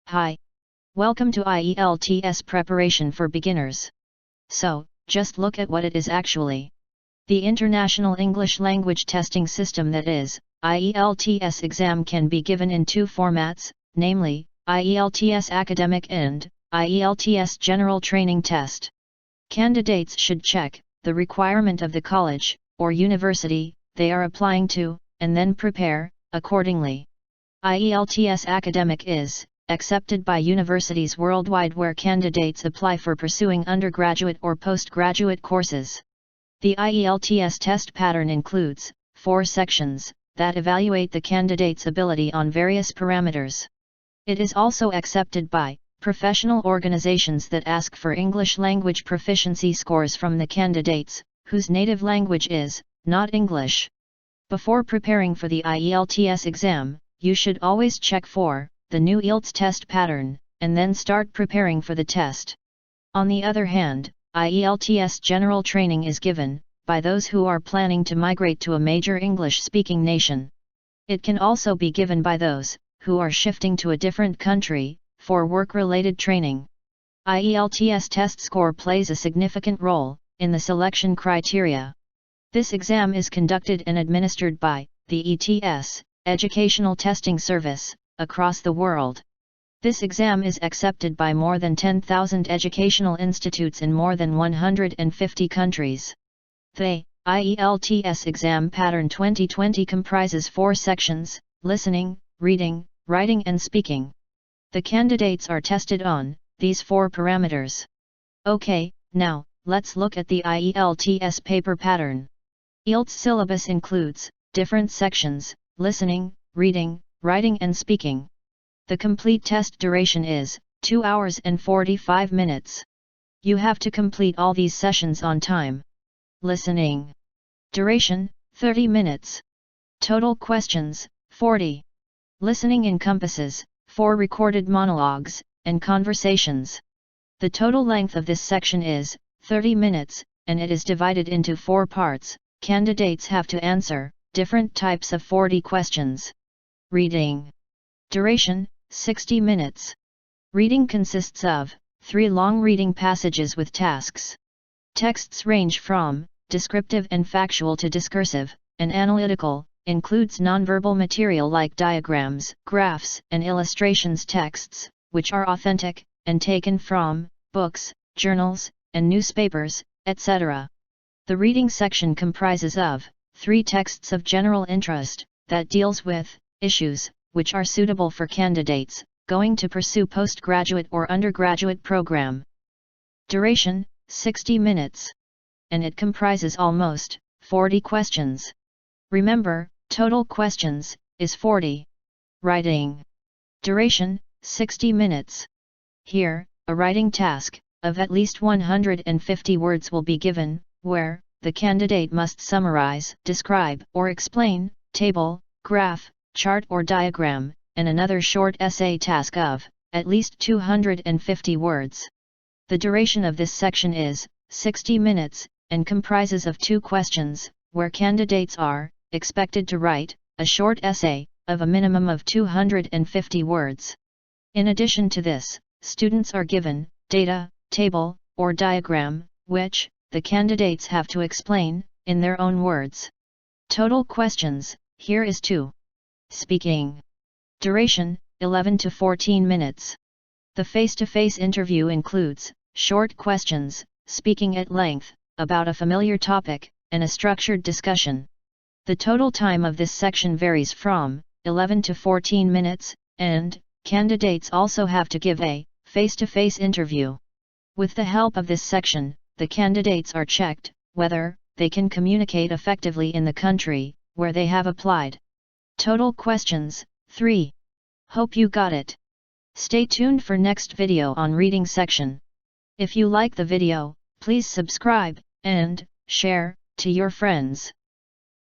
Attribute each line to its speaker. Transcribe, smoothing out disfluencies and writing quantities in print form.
Speaker 1: Hi. Welcome to IELTS Preparation for Beginners. So, just look at what it is actually. The International English Language Testing System, that is, IELTS exam, can be given in two formats, namely, IELTS Academic and IELTS General Training Test. Candidates should check the requirement of the college or university they are applying to, and then prepare accordingly. IELTS Academic is accepted by universities worldwide where candidates apply for pursuing undergraduate or postgraduate courses. The IELTS test pattern includes 4 sections that evaluate the candidate's ability on various parameters. It is also accepted by professional organizations that ask for English language proficiency scores from the candidates whose native language is not English. Before preparing for the IELTS exam, you should always check for the new IELTS test pattern, and then start preparing for the test. On the other hand, IELTS general training is given by those who are planning to migrate to a major English-speaking nation. It can also be given by those who are shifting to a different country for work-related training. IELTS test score plays a significant role in the selection criteria. This exam is conducted and administered by the ETS, Educational Testing Service, across the world. This exam is accepted by more than 10,000 educational institutes in more than 150 countries. The IELTS exam pattern 2020 comprises 4 sections: listening, reading, writing and speaking. The candidates are tested on these 4 parameters. Okay, now, let's look at the IELTS paper pattern. IELTS syllabus includes different sections: listening, reading, writing and speaking. The complete test duration is 2 hours and 45 minutes. You have to complete all these sessions on time. Listening. Duration, 30 minutes. Total questions, 40. Listening encompasses 4 recorded monologues and conversations. The total length of this section is 30 minutes, and it is divided into 4 parts. Candidates have to answer different types of 40 questions. Reading. Duration, 60 minutes. Reading consists of 3 long reading passages with tasks. Texts range from descriptive and factual to discursive and analytical, includes nonverbal material like diagrams, graphs, and illustrations. Texts, which are authentic and taken from books, journals, and newspapers, etc. The reading section comprises of 3 texts of general interest that deals with issues which are suitable for candidates going to pursue postgraduate or undergraduate program. Duration, 60 minutes. And it comprises almost 40 questions. Remember, total questions is 40. Writing. Duration, 60 minutes. Here, a writing task of at least 150 words will be given, where the candidate must summarize, describe, or explain table, graph, chart or diagram, and another short essay task of at least 250 words. The duration of this section is 60 minutes, and comprises of 2 questions, where candidates are expected to write a short essay of a minimum of 250 words. In addition to this, students are given data, table, or diagram, which the candidates have to explain in their own words. Total questions here is 2. Speaking. Duration, 11 to 14 minutes. The face-to-face interview includes short questions, speaking at length about a familiar topic, and a structured discussion. The total time of this section varies from 11 to 14 minutes, and candidates also have to give a face-to-face interview. With the help of this section, the candidates are checked whether they can communicate effectively in the country where they have applied. Total questions, 3. Hope you got it. Stay tuned for next video on reading section. If you like the video, please subscribe and share to your friends.